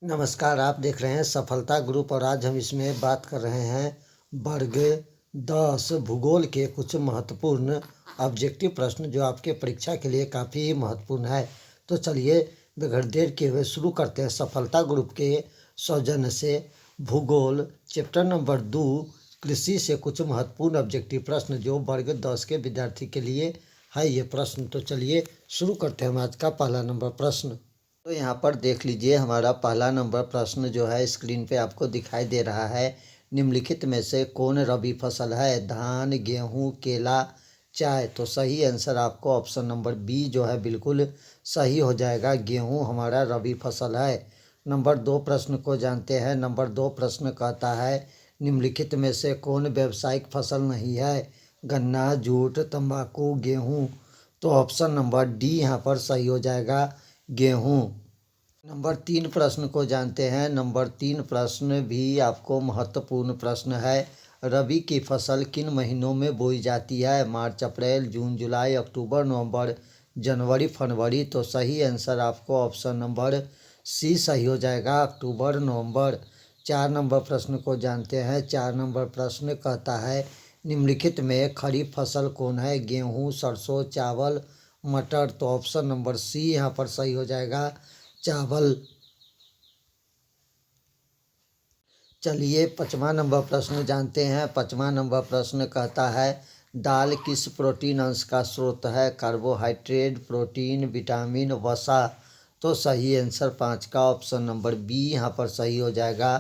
नमस्कार, आप देख रहे हैं सफलता ग्रुप और आज हम इसमें बात कर रहे हैं वर्ग 10 भूगोल के कुछ महत्वपूर्ण ऑब्जेक्टिव प्रश्न जो आपके परीक्षा के लिए काफ़ी महत्वपूर्ण है। तो चलिए बगैर देर किए हुए शुरू करते हैं। सफलता ग्रुप के सौजन्य से भूगोल चैप्टर नंबर 2 कृषि से कुछ महत्वपूर्ण ऑब्जेक्टिव प्रश्न जो वर्ग 10 के विद्यार्थी के लिए है ये प्रश्न। तो चलिए शुरू करते हैं हम आज का पहला नंबर प्रश्न। तो यहाँ पर देख लीजिए हमारा पहला नंबर प्रश्न जो है स्क्रीन पे आपको दिखाई दे रहा है। निम्नलिखित में से कौन रबी फसल है? धान, गेहूँ, केला, चाय। तो सही आंसर आपको ऑप्शन नंबर बी जो है बिल्कुल सही हो जाएगा। गेहूँ हमारा रबी फसल है। नंबर 2 प्रश्न को जानते हैं। नंबर 2 प्रश्न कहता है निम्नलिखित में से कौन व्यावसायिक फसल नहीं है? गन्ना, जूट, तंबाकू, गेहूँ। तो ऑप्शन नंबर डी यहाँ पर सही हो जाएगा, गेहूँ। नंबर 3 प्रश्न को जानते हैं। नंबर 3 प्रश्न भी आपको महत्वपूर्ण प्रश्न है। रबी की फसल किन महीनों में बोई जाती है? मार्च, अप्रैल, जून, जुलाई, अक्टूबर, नवंबर, जनवरी, फरवरी। तो सही आंसर आपको ऑप्शन नंबर सी सही हो जाएगा, अक्टूबर, नवंबर। 4 नंबर प्रश्न को जानते हैं। 4 नंबर प्रश्न कहता है निम्नलिखित में खरीफ फसल कौन है? गेहूँ, सरसों, चावल, मटर। तो ऑप्शन नंबर सी यहाँ पर सही हो जाएगा, चावल। चलिए 5वां नंबर प्रश्न जानते हैं। 5वां नंबर प्रश्न कहता है दाल किस प्रोटीन अंश का स्रोत है? कार्बोहाइड्रेट, प्रोटीन, विटामिन, वसा। तो सही आंसर 5 का ऑप्शन नंबर बी यहाँ पर सही हो जाएगा,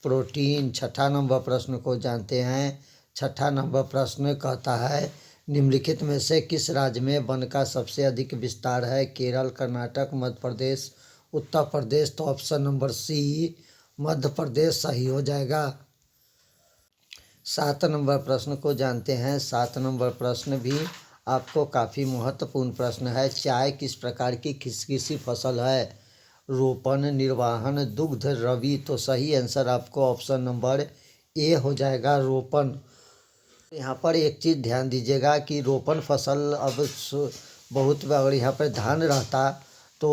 प्रोटीन। 6ठा नंबर प्रश्न को जानते हैं। 6ठा नंबर प्रश्न कहता है निम्नलिखित में से किस राज्य में वन का सबसे अधिक विस्तार है? केरल, कर्नाटक, मध्य प्रदेश, उत्तर प्रदेश। तो option number C Madhya Pradesh सही हो जाएगा। 7 नंबर प्रश्न को जानते हैं। 7 नंबर प्रश्न भी आपको काफ़ी महत्वपूर्ण प्रश्न है। चाय किस प्रकार की कृषि फसल है? रोपण, निर्वाहन, दुग्ध, रबी। तो सही आंसर आपको ऑप्शन नंबर ए हो जाएगा, रोपण। यहाँ पर एक चीज़ ध्यान दीजिएगा कि रोपण फसल अब बहुत अगर यहाँ पर धान रहता तो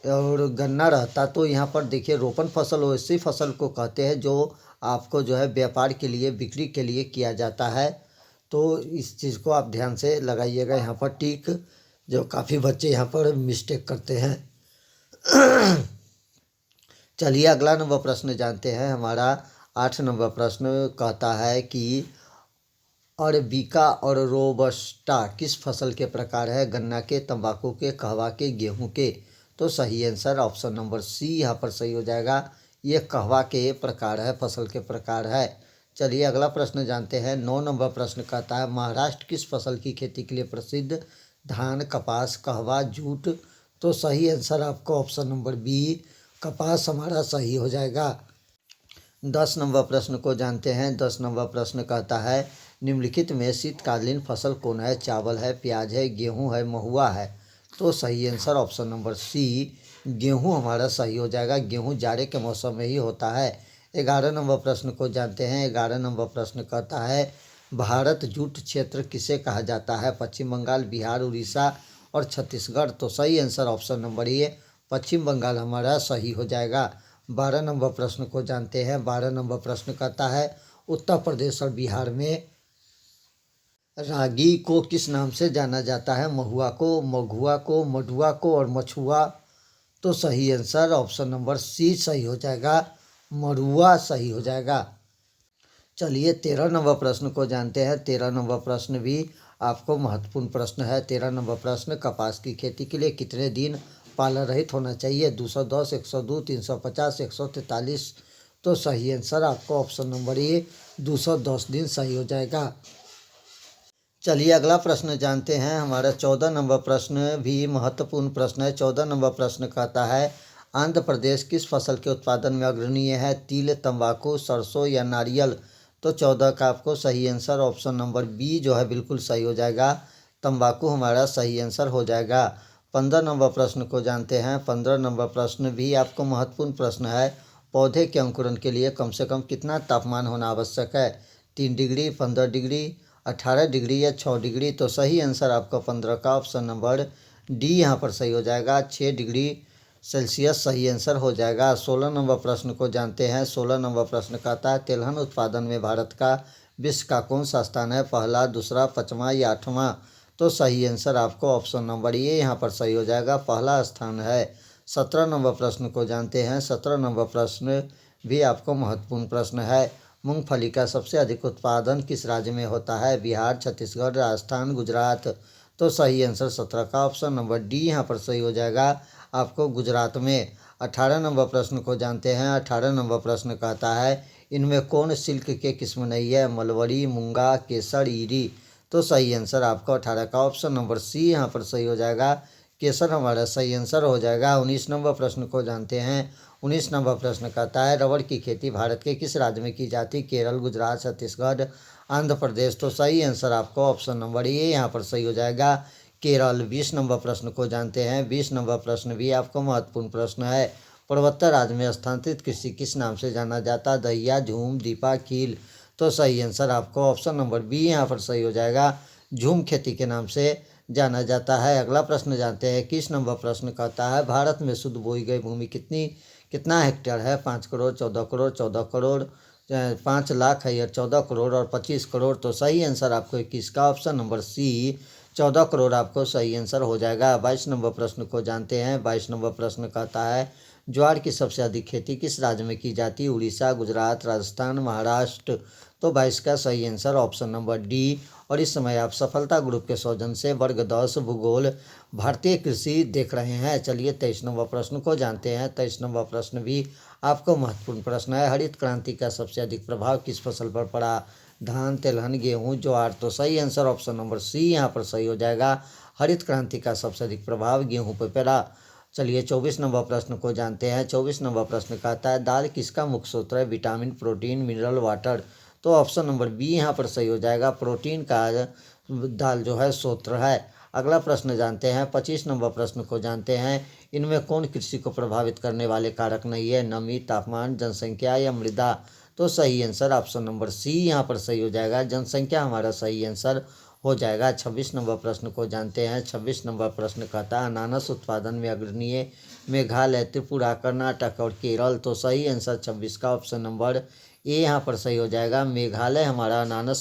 और गन्ना रहता तो यहाँ पर देखिए रोपण फसल वैसी फसल को कहते हैं जो आपको जो है व्यापार के लिए, बिक्री के लिए किया जाता है। तो इस चीज़ को आप ध्यान से लगाइएगा यहाँ पर टिक, जो काफ़ी बच्चे यहाँ पर मिस्टेक करते हैं। चलिए अगला नंबर प्रश्न जानते हैं। हमारा 8 नंबर प्रश्न कहता है कि अरबिका और रोबस्टा किस फसल के प्रकार है? गन्ना के, तंबाकू के, कहवा के, गेहूं के। तो सही आंसर ऑप्शन नंबर सी यहाँ पर सही हो जाएगा, ये कहवा के प्रकार है, फसल के प्रकार है। चलिए अगला प्रश्न जानते हैं। 9 नंबर प्रश्न कहता है महाराष्ट्र किस फसल की खेती के लिए प्रसिद्ध? धान, कपास, कहवा, जूट। तो सही आंसर आपको ऑप्शन नंबर बी कपास हमारा सही हो जाएगा। 10 नंबर प्रश्न को जानते हैं। 10 नंबर प्रश्न कहता है निम्नलिखित में शीतकालीन फसल कौन है? चावल है, प्याज है, गेहूं है, महुआ है। तो सही आंसर ऑप्शन नंबर सी गेहूं हमारा सही हो जाएगा। गेहूं जाड़े के मौसम में ही होता है। 11 नंबर प्रश्न को जानते हैं। 11 नंबर प्रश्न कहता है भारत जूट क्षेत्र किसे कहा जाता है? पश्चिम बंगाल, बिहार, उड़ीसा और छत्तीसगढ़। तो सही आंसर ऑप्शन नंबर ए पश्चिम बंगाल हमारा सही हो जाएगा। 12 नंबर प्रश्न को जानते हैं। 12 नंबर प्रश्न कहता है उत्तर प्रदेश और बिहार में रागी को किस नाम से जाना जाता है? महुआ को, मघुआ को, मडुआ को और मछुआ। तो सही आंसर ऑप्शन नंबर सी सही हो जाएगा, मरुआ सही हो जाएगा। चलिए 13 नंबर प्रश्न को जानते हैं। 13 नंबर प्रश्न भी आपको महत्वपूर्ण प्रश्न है। 13 नंबर प्रश्न कपास की खेती के लिए कितने दिन पाला रहित होना चाहिए? 210, 102, 350, 143। तो सही आंसर आपको ऑप्शन नंबर ए 210 दिन सही हो जाएगा। चलिए अगला प्रश्न जानते हैं। हमारा 14 नंबर प्रश्न भी महत्वपूर्ण प्रश्न है। 14 नंबर प्रश्न कहता है आंध्र प्रदेश किस फसल के उत्पादन में अग्रणीय है? तिल, तंबाकू, सरसों या नारियल। तो 14 का आपको सही आंसर ऑप्शन नंबर बी जो है बिल्कुल सही हो जाएगा, तंबाकू हमारा सही आंसर हो जाएगा। 15 नंबर प्रश्न को जानते हैं। 15 नंबर प्रश्न भी आपको महत्वपूर्ण प्रश्न है। पौधे के अंकुरण के लिए कम से कम कितना तापमान होना आवश्यक है? 3 डिग्री, 15 डिग्री, 18 डिग्री या 6 डिग्री। तो सही आंसर आपका 15 का ऑप्शन नंबर डी यहाँ पर सही हो जाएगा, 6 डिग्री सेल्सियस सही आंसर हो जाएगा। 16 नंबर प्रश्न को जानते हैं। 16 नंबर प्रश्न कहता है तिलहन उत्पादन में भारत का विश्व का कौन सा स्थान है, पहला, दूसरा, पाँचवा या आठवां। तो सही आंसर आपको ऑप्शन नंबर ए यहाँ पर सही हो जाएगा, पहला स्थान है। 17 नंबर प्रश्न को जानते हैं। 17 नंबर प्रश्न भी आपको महत्वपूर्ण प्रश्न है। मूंगफली का सबसे अधिक उत्पादन किस राज्य में होता है, बिहार, छत्तीसगढ़, राजस्थान, गुजरात। तो सही आंसर 17 का ऑप्शन नंबर डी यहाँ पर सही हो जाएगा, आपको गुजरात में। 18 नंबर प्रश्न को जानते हैं। 18 नंबर प्रश्न कहता है इनमें कौन सिल्क के किस्म नहीं है, मलबरी, मूंगा, केसर, ईरी। तो सही आंसर आपको 18 का ऑप्शन नंबर सी यहाँ पर सही हो जाएगा, केसर हमारा सही आंसर हो जाएगा। 19 नंबर प्रश्न को जानते हैं। 19 नंबर प्रश्न कहता है रबड़ की खेती भारत के किस राज्य में की जाती, केरल, गुजरात, छत्तीसगढ़, आंध्र प्रदेश। तो सही आंसर आपको ऑप्शन नंबर ए यहाँ पर सही हो जाएगा, केरल। 20 नंबर प्रश्न को जानते हैं। 20 नंबर प्रश्न भी आपको महत्वपूर्ण प्रश्न है। पूर्वोत्तर राज्य में स्थानांतरित कृषि किस नाम से जाना जाता, दहिया, झूम, दीपा, कील। तो सही आंसर आपको ऑप्शन नंबर बी यहाँ पर सही हो जाएगा, झूम खेती के नाम से जाना जाता है। अगला प्रश्न जानते हैं। 21 नंबर प्रश्न कहता है भारत में शुद्ध बोई गई भूमि कितना हेक्टेयर है, 5 करोड़, 14 करोड़, 14 करोड़, 5 लाख है या 14 करोड़ और 25 करोड़। तो सही आंसर आपको 21 का ऑप्शन नंबर सी 14 करोड़ आपको सही आंसर हो जाएगा। 22 नंबर प्रश्न को जानते हैं। 22 नंबर प्रश्न कहता है ज्वार की सबसे अधिक खेती किस राज्य में की जाती है, उड़ीसा, गुजरात, राजस्थान, महाराष्ट्र। तो 22 का सही आंसर ऑप्शन नंबर डी। और इस समय आप सफलता ग्रुप के सौजन्य से वर्ग 10 भूगोल भारतीय कृषि देख रहे हैं। चलिए 23 नंबर प्रश्न को जानते हैं। 23 नंबर प्रश्न भी आपको महत्वपूर्ण प्रश्न है। हरित क्रांति का सबसे अधिक प्रभाव किस फसल पर पड़ा, धान, तिलहन, गेहूँ, ज्वार। तो सही आंसर ऑप्शन नंबर सी यहाँ पर सही हो जाएगा, हरित क्रांति का सबसे अधिक प्रभाव गेहूँ पर पड़ा। चलिए 24 नंबर प्रश्न को जानते हैं। 24 नंबर प्रश्न कहता है दाल किसका मुख्य स्रोत है, विटामिन, प्रोटीन, मिनरल, वाटर। तो ऑप्शन नंबर बी यहाँ पर सही हो जाएगा, प्रोटीन का दाल जो है स्रोत है। अगला प्रश्न जानते हैं। 25 नंबर प्रश्न को जानते हैं इनमें कौन कृषि को प्रभावित करने वाले कारक नहीं है, नमी, तापमान, जनसंख्या या मृदा। तो सही आंसर ऑप्शन नंबर सी यहाँ पर सही हो जाएगा, जनसंख्या हमारा सही आंसर हो जाएगा। 26 नंबर प्रश्न को जानते हैं। 26 नंबर प्रश्न कहता है अनानास उत्पादन में अग्रणीय मेघालय, त्रिपुरा, कर्नाटक और केरल। तो सही आंसर 26 का ऑप्शन नंबर ए यहाँ पर सही हो जाएगा, मेघालय हमारा अनानास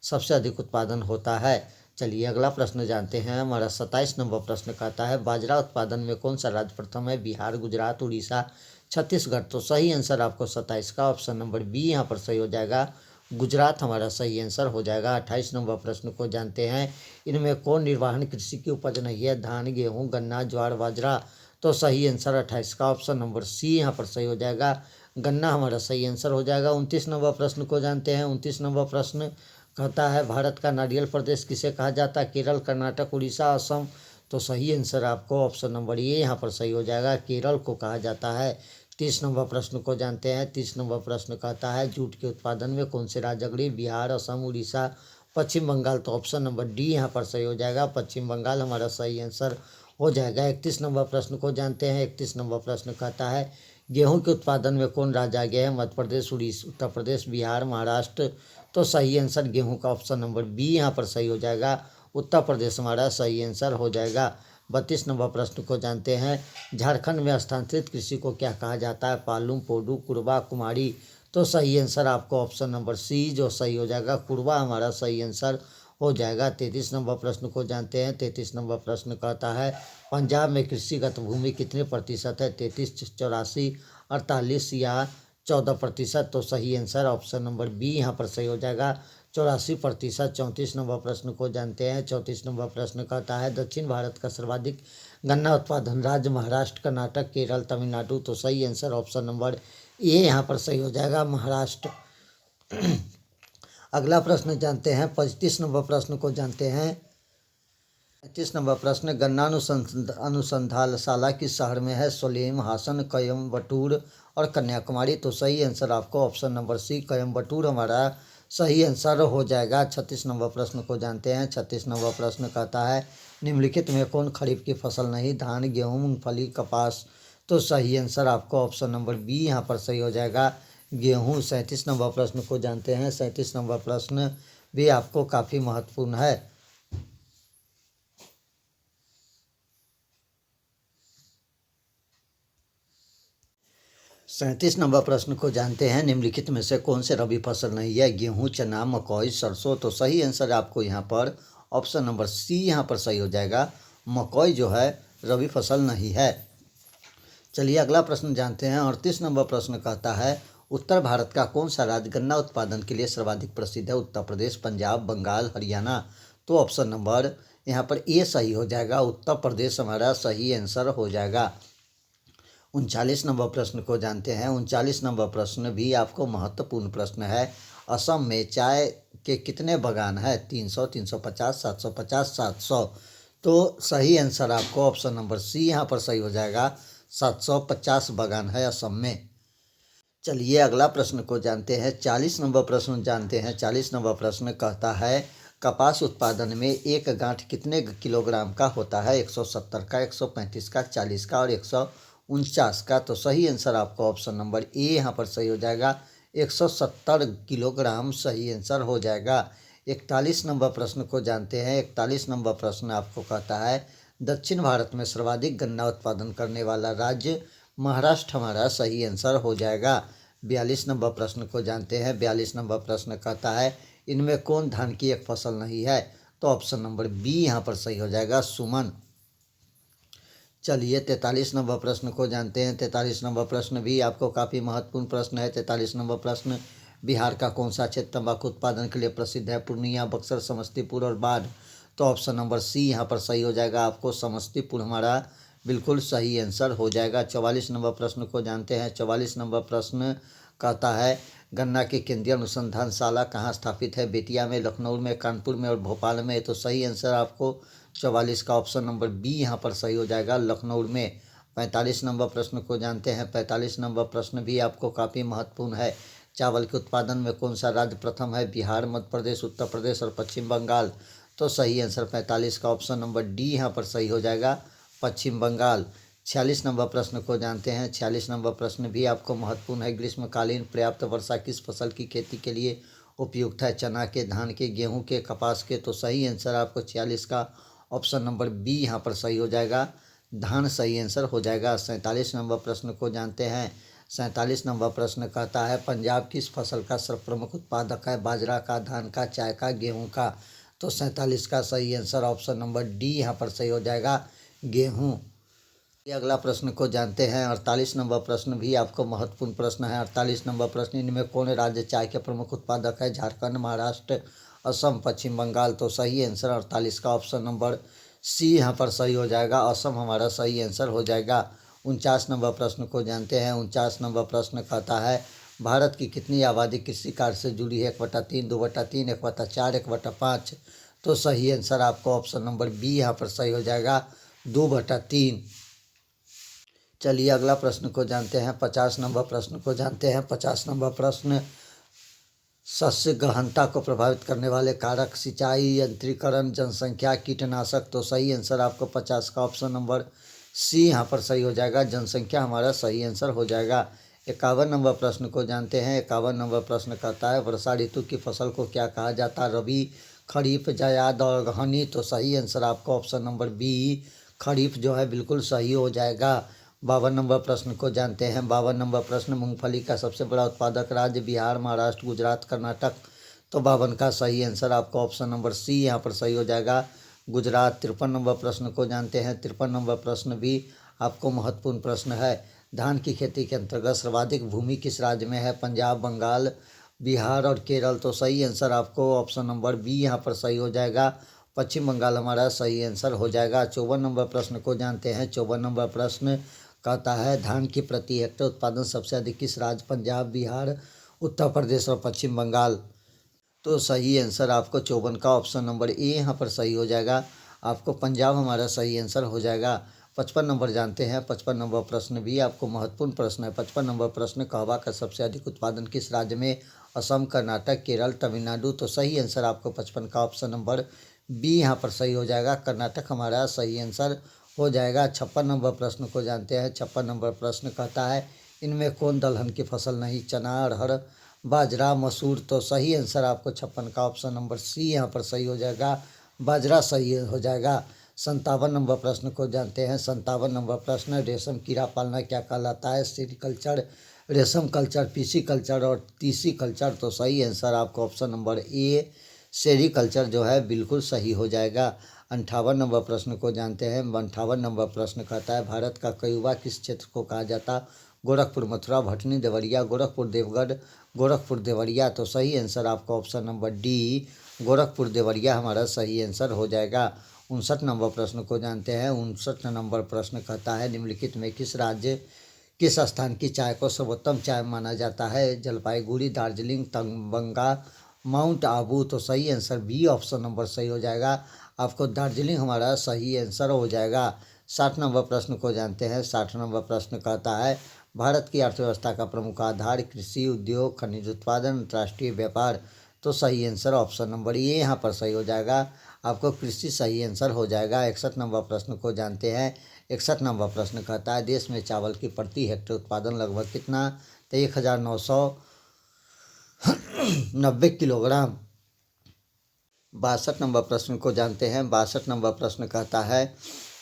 सबसे अधिक उत्पादन होता है। चलिए अगला प्रश्न जानते हैं। हमारा 27 नंबर प्रश्न कहता है बाजरा उत्पादन में कौन सा राज्य प्रथम है, बिहार, गुजरात, उड़ीसा, छत्तीसगढ़। तो सही आंसर आपको 27 का ऑप्शन नंबर बी यहाँ पर सही हो जाएगा, गुजरात हमारा सही आंसर हो जाएगा। 28 नंबर प्रश्न को जानते हैं इनमें कौन निर्वाहन कृषि की उपज नहीं है, धान, गेहूँ, गन्ना, ज्वार, बाजरा। तो सही आंसर 28 का ऑप्शन नंबर सी यहाँ पर सही हो जाएगा, गन्ना हमारा सही आंसर हो जाएगा। 29 नंबर प्रश्न को जानते हैं। 29 नंबर प्रश्न कहता है भारत का नारियल प्रदेश किसे कहा जाता है, केरल, कर्नाटक, उड़ीसा, असम। तो सही आंसर आपको ऑप्शन नंबर ए यहाँ पर सही हो जाएगा, केरल को कहा जाता है। 30 नंबर प्रश्न को जानते हैं। 30 नंबर प्रश्न कहता है जूट के उत्पादन में कौन से राज्य अग्रणी, बिहार, असम, उड़ीसा, पश्चिम बंगाल। तो ऑप्शन नंबर डी यहाँ पर सही हो जाएगा, पश्चिम बंगाल हमारा सही आंसर हो जाएगा। 31 नंबर प्रश्न को जानते हैं। 31 नंबर प्रश्न कहता है गेहूं के उत्पादन में कौन राज्य आगे है, मध्य प्रदेश, उड़ीसा, उत्तर प्रदेश, बिहार, महाराष्ट्र। तो सही आंसर गेहूं का ऑप्शन नंबर बी यहाँ पर सही हो जाएगा, उत्तर प्रदेश हमारा सही आंसर हो जाएगा। 32 नंबर प्रश्न को जानते हैं झारखंड में स्थानांतरित कृषि को क्या कहा जाता है, पालूम, पोडू, कुरबा, कुमारी। तो सही आंसर आपको ऑप्शन नंबर सी जो सही हो जाएगा, कुरबा हमारा सही आंसर हो जाएगा। 33 नंबर प्रश्न को जानते हैं। 33 नंबर प्रश्न कहता है पंजाब में कृषिगत भूमि कितने प्रतिशत है, 33, 84, 48 या 14%। तो सही आंसर ऑप्शन नंबर बी यहाँ पर सही हो जाएगा, 84%। 34 नंबर प्रश्न को जानते हैं। 34 नंबर प्रश्न कहता है दक्षिण भारत का सर्वाधिक गन्ना उत्पादन राज्य महाराष्ट्र, कर्नाटक, केरल, तमिलनाडु। तो सही आंसर ऑप्शन नंबर ए यहाँ पर सही हो जाएगा, महाराष्ट्र। अगला प्रश्न जानते हैं। 35 नंबर प्रश्न को जानते हैं। 35 नंबर प्रश्न गन्ना अनुसंधानशाला किस शहर में है, सोलेम, हासन, कोयम्बटूर और कन्याकुमारी। तो सही आंसर आपको ऑप्शन नंबर सी कोयम्बटूर हमारा सही आंसर हो जाएगा। 36 नंबर प्रश्न को जानते हैं। 36 नंबर प्रश्न कहता है निम्नलिखित में कौन खरीफ की फसल नहीं, धान, गेहूँ, मूंगफली, कपास। तो सही आंसर आपको ऑप्शन नंबर बी यहाँ पर सही हो जाएगा, गेहूँ। 37 नंबर प्रश्न को जानते हैं। 37 नंबर प्रश्न भी आपको काफ़ी महत्वपूर्ण है। 37 नंबर प्रश्न को जानते हैं, निम्नलिखित में से कौन से रबी फसल नहीं है? गेहूं, चना, मकई, सरसों। तो सही आंसर आपको यहाँ पर ऑप्शन नंबर सी यहाँ पर सही हो जाएगा। मकई जो है रबी फसल नहीं है। चलिए अगला प्रश्न जानते हैं। 38 नंबर प्रश्न कहता है, उत्तर भारत का कौन सा राज्य गन्ना उत्पादन के लिए सर्वाधिक प्रसिद्ध है? उत्तर प्रदेश, पंजाब, बंगाल, हरियाणा। तो ऑप्शन नंबर यहाँ पर ए सही हो जाएगा। उत्तर प्रदेश हमारा सही आंसर हो जाएगा। 39 नंबर प्रश्न को जानते हैं। 39 नंबर प्रश्न भी आपको महत्वपूर्ण प्रश्न है। असम में चाय के कितने बागान है? 300, 350, 750, 700। तो सही आंसर आपको ऑप्शन नंबर सी यहाँ पर सही हो जाएगा। 750 बागान है असम में। चलिए अगला प्रश्न को जानते हैं। 40 नंबर प्रश्न जानते हैं। 40 नंबर प्रश्न कहता है, कपास उत्पादन में एक गांठ कितने किलोग्राम का होता है? 170 का, 135 का, 40 का और 149 का। तो सही आंसर आपको ऑप्शन नंबर ए यहाँ पर सही हो जाएगा। 170 किलोग्राम सही आंसर हो जाएगा। 41 नंबर प्रश्न को जानते हैं। 41 नंबर प्रश्न आपको कहता है, दक्षिण भारत में सर्वाधिक गन्ना उत्पादन करने वाला राज्य महाराष्ट्र हमारा सही आंसर हो जाएगा। 42 नंबर प्रश्न को जानते हैं। 42 नंबर प्रश्न कहता है, इनमें कौन धान की एक फसल नहीं है? तो ऑप्शन नंबर बी यहाँ पर सही हो जाएगा, सुमन। चलिए 43 नंबर प्रश्न को जानते हैं। 43 नंबर प्रश्न भी आपको काफ़ी महत्वपूर्ण प्रश्न है। 43 नंबर प्रश्न, बिहार का कौन सा क्षेत्र तंबाकू उत्पादन के लिए प्रसिद्ध है? पूर्णिया, बक्सर, समस्तीपुर और बाढ़। तो ऑप्शन नंबर सी यहाँ पर सही हो जाएगा। आपको समस्तीपुर हमारा बिल्कुल सही आंसर हो जाएगा। 44 नंबर प्रश्न को जानते हैं। 44 नंबर प्रश्न कहता है, गन्ना की केंद्रीय अनुसंधानशाला कहाँ स्थापित है? बेतिया में, लखनऊ में, कानपुर में और भोपाल में। तो सही आंसर आपको 44 का ऑप्शन नंबर बी यहाँ पर सही हो जाएगा, लखनऊ में। 45 नंबर प्रश्न को जानते हैं। 45 नंबर प्रश्न भी आपको काफ़ी महत्वपूर्ण है। चावल के उत्पादन में कौन सा राज्य प्रथम है? बिहार, मध्य प्रदेश, उत्तर प्रदेश और पश्चिम बंगाल। तो सही आंसर 45 का ऑप्शन नंबर डी यहाँ पर सही हो जाएगा, पश्चिम बंगाल। 46 नंबर प्रश्न को जानते हैं। 46 नंबर प्रश्न भी आपको महत्वपूर्ण है। ग्रीष्मकालीन पर्याप्त वर्षा किस फसल की खेती के लिए उपयुक्त है? चना के, धान के, गेहूं के, कपास के। तो सही आंसर आपको 46 का ऑप्शन नंबर बी यहाँ पर सही हो जाएगा, धान सही आंसर हो जाएगा। 47 नंबर प्रश्न को जानते हैं। 47 नंबर प्रश्न कहता है, पंजाब किस फसल का सर्वप्रमुख उत्पादक है? बाजरा का, धान का, चाय का, गेहूँ का। तो 47 का सही आंसर ऑप्शन नंबर डी यहाँ पर सही हो जाएगा, गेहूँ। अगला प्रश्न को जानते हैं। 48 नंबर प्रश्न भी आपको महत्वपूर्ण प्रश्न है। 48 नंबर प्रश्न, इनमें कौन राज्य चाय के प्रमुख उत्पादक है? झारखंड, महाराष्ट्र, असम, पश्चिम बंगाल। तो सही आंसर 48 का ऑप्शन नंबर सी यहाँ पर सही हो जाएगा, असम हमारा सही आंसर हो जाएगा। 49 नंबर प्रश्न को जानते हैं। 49 नंबर प्रश्न कहता है, भारत की कितनी आबादी कृषि कार्य से जुड़ी है? 1/3, 2/3, 1/4, 1/5। तो सही आंसर आपको ऑप्शन नंबर बी यहाँ पर सही हो जाएगा, 2/3। चलिए अगला प्रश्न को जानते हैं। 50 नंबर प्रश्न को जानते हैं। 50 नंबर प्रश्न, शस्य गहनता को प्रभावित करने वाले कारक? सिंचाई, यंत्रीकरण, जनसंख्या, कीटनाशक। तो सही आंसर आपको 50 का ऑप्शन नंबर सी यहाँ पर सही हो जाएगा, जनसंख्या हमारा सही आंसर हो जाएगा। 51 नंबर प्रश्न को जानते हैं। 51 नंबर प्रश्न कहता है, वर्षा ऋतु की फसल को क्या कहा जाता है? रबी, खरीफ, जायद और गहनी। तो सही आंसर आपको ऑप्शन नंबर बी, खरीफ जो है बिल्कुल सही हो जाएगा। 52 नंबर प्रश्न को जानते हैं। 52 नंबर प्रश्न, मूंगफली का सबसे बड़ा उत्पादक राज्य? बिहार, महाराष्ट्र, गुजरात, कर्नाटक। तो 52 का सही आंसर आपको ऑप्शन नंबर सी यहाँ पर सही हो जाएगा, गुजरात। 53 नंबर प्रश्न को जानते हैं। 53 नंबर प्रश्न भी आपको महत्वपूर्ण प्रश्न है। धान की खेती के अंतर्गत सर्वाधिक भूमि किस राज्य में है? पंजाब, बंगाल, बिहार और केरल। तो सही आंसर आपको ऑप्शन नंबर बी यहाँ पर सही हो जाएगा, पश्चिम बंगाल हमारा सही आंसर हो जाएगा। 54 नंबर प्रश्न को जानते हैं। 54 नंबर प्रश्न कहता है, धान की प्रति हेक्टेयर उत्पादन सबसे अधिक किस राज्य? पंजाब, बिहार, उत्तर प्रदेश और पश्चिम बंगाल। तो सही आंसर आपको 54 का ऑप्शन नंबर ए यहाँ पर सही हो जाएगा, आपको पंजाब हमारा सही आंसर हो जाएगा। 55 नंबर जानते हैं। 55 नंबर प्रश्न भी आपको महत्वपूर्ण प्रश्न है। 55 नंबर प्रश्न, कहवा का सबसे अधिक उत्पादन किस राज्य में? असम, कर्नाटक, केरल, तमिलनाडु। तो सही आंसर आपको 55 का ऑप्शन नंबर बी यहाँ पर सही हो जाएगा, कर्नाटक हमारा सही आंसर हो जाएगा। 56 नंबर प्रश्न को जानते हैं। 56 नंबर प्रश्न कहता है, इनमें कौन दलहन की फसल नहीं? चना, अरहर, बाजरा, मसूर। तो सही आंसर आपको 56 का ऑप्शन नंबर सी यहाँ पर सही हो जाएगा, बाजरा सही हो जाएगा। 57 नंबर प्रश्न को जानते हैं। 57 नंबर प्रश्न, रेशम कीड़ा पालना क्या कहलाता है? सेरिकल्चर, रेशम कल्चर, पीसी कल्चर और तीसी कल्चर। तो सही आंसर आपका ऑप्शन नंबर ए सेरीकल्चर जो है बिल्कुल सही हो जाएगा। 58 नंबर प्रश्न को जानते हैं। 58 नंबर प्रश्न कहता है भारत का कयुवा किस क्षेत्र को कहा जाता? गोरखपुर, मथुरा, भटनी, देवरिया, गोरखपुर, देवगढ़, गोरखपुर, देवरिया। तो सही आंसर आपका option number D Gorakhpur, Deoria हमारा सही आंसर हो जाएगा। 59 नंबर प्रश्न को जानते हैं। 59 नंबर प्रश्न कहता है निम्नलिखित में किस राज्य किस स्थान की चाय को सर्वोत्तम चाय माना जाता है? जलपाईगुड़ी, दार्जिलिंग, तंबंगा, माउंट आबू। तो सही आंसर बी ऑप्शन नंबर सही हो जाएगा। आपको दार्जिलिंग हमारा सही आंसर हो जाएगा। 60 नंबर प्रश्न को जानते हैं। 60 नंबर प्रश्न कहता है भारत की अर्थव्यवस्था का प्रमुख आधार कृषि, उद्योग, खनिज उत्पादन, अंतर्राष्ट्रीय व्यापार। तो सही आंसर ऑप्शन नंबर ये यहाँ पर सही हो जाएगा। आपको कृषि सही आंसर हो जाएगा। 61 नंबर प्रश्न को जानते हैं। 61 नंबर प्रश्न कहता है देश में चावल की प्रति हेक्टेयर उत्पादन लगभग कितना? तो 1990 किलोग्राम। 62 नंबर प्रश्न को जानते हैं। 62 नंबर प्रश्न कहता है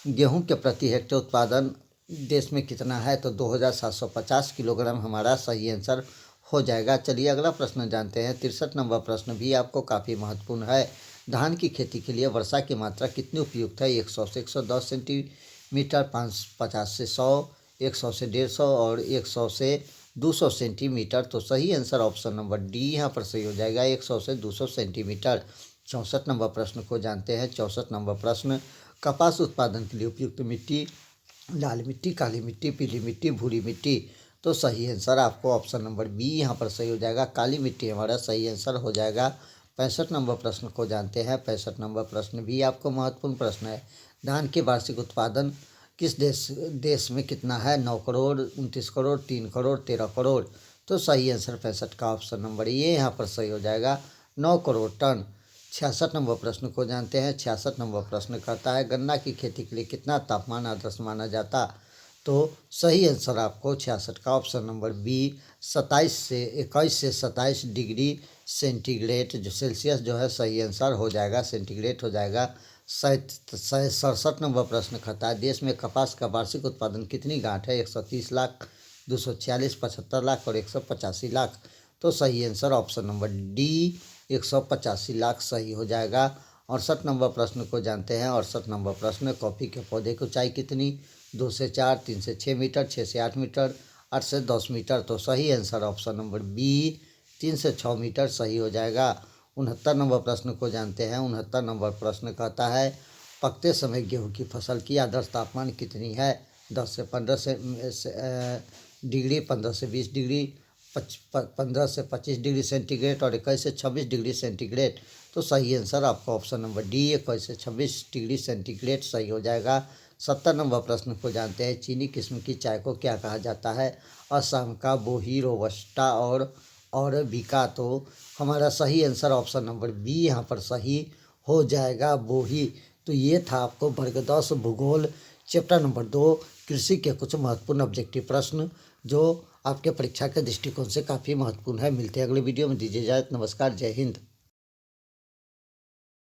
गेहूं के प्रति हेक्टेयर उत्पादन देश में कितना है? तो 2750 किलोग्राम हमारा सही आंसर हो जाएगा। चलिए अगला प्रश्न जानते हैं। 63 नंबर प्रश्न भी आपको काफ़ी महत्वपूर्ण है। धान की खेती के लिए वर्षा की मात्रा कितनी उपयुक्त है? 100 से 110 सेंटीमीटर, 50 से 100, 100 से 150 और 100 से 200 सेंटीमीटर। तो सही आंसर ऑप्शन नंबर डी यहाँ पर सही हो जाएगा, 100 से 200 सेंटीमीटर। 64 नंबर प्रश्न को जानते हैं। 64 नंबर प्रश्न कपास उत्पादन के लिए उपयुक्त मिट्टी लाल मिट्टी, काली मिट्टी, पीली मिट्टी, भूरी मिट्टी। तो सही आंसर आपको ऑप्शन नंबर बी यहाँ पर सही हो जाएगा, काली मिट्टी हमारा सही आंसर हो जाएगा। 65 नंबर प्रश्न को जानते हैं। 65 नंबर प्रश्न भी आपको महत्वपूर्ण प्रश्न है। धान के वार्षिक उत्पादन किस देश में कितना है? 9 करोड़, 29 करोड़, 3 करोड़, 13 करोड़। तो सही आंसर 65 का ऑप्शन नंबर ये यहाँ पर सही हो जाएगा, 9 करोड़ टन। 66 नंबर प्रश्न को जानते हैं। 66 नंबर प्रश्न करता है गन्ना की खेती के लिए कितना तापमान आदर्श माना जाता? तो सही आंसर आपको 66 का ऑप्शन नंबर बी 21 से 27 डिग्री सेंटीग्रेड जो सेल्सियस जो है सही आंसर हो जाएगा, सेंटीग्रेड हो जाएगा। 67 नंबर प्रश्न कहता है देश में कपास का वार्षिक उत्पादन कितनी गांठ है? 130 लाख, 246, 75 लाख और 185 लाख। तो सही answer option number D 185 lakh सही हो जाएगा। 68 नंबर प्रश्न को जानते हैं। 68 नंबर प्रश्न कॉफ़ी के पौधे की ऊंचाई कितनी? 2 से 4, 3 से 6 मीटर, 6 से 8 मीटर, 8 से 10 मीटर। तो सही आंसर ऑप्शन नंबर बी 3 से 6 मीटर सही हो जाएगा। 69 नंबर प्रश्न को जानते हैं। 69 नंबर प्रश्न कहता है पकते समय गेहूं की फसल की आदर्श तापमान कितनी है? 10 से 15 डिग्री, 15 से 20 डिग्री, 15 से 25 डिग्री सेंटीग्रेड और 21 से 26 डिग्री सेंटीग्रेड। तो सही आंसर आपका ऑप्शन नंबर डी 21 से 26 डिग्री सेंटीग्रेड सही हो जाएगा। 70 नंबर प्रश्न को जानते हैं चीनी किस्म की चाय को क्या कहा जाता है? असम का, बोही, रोबस्टा और बीका। तो हमारा सही आंसर ऑप्शन नंबर बी यहाँ पर सही हो जाएगा, बोही। तो ये था आपको वर्ग 10 भूगोल चैप्टर नंबर 2 कृषि के कुछ महत्वपूर्ण ऑब्जेक्टिव प्रश्न जो आपके परीक्षा के दृष्टिकोण से काफ़ी महत्वपूर्ण है। मिलते हैं अगले वीडियो में, दीजिए इजाज़त। नमस्कार, जय हिंद।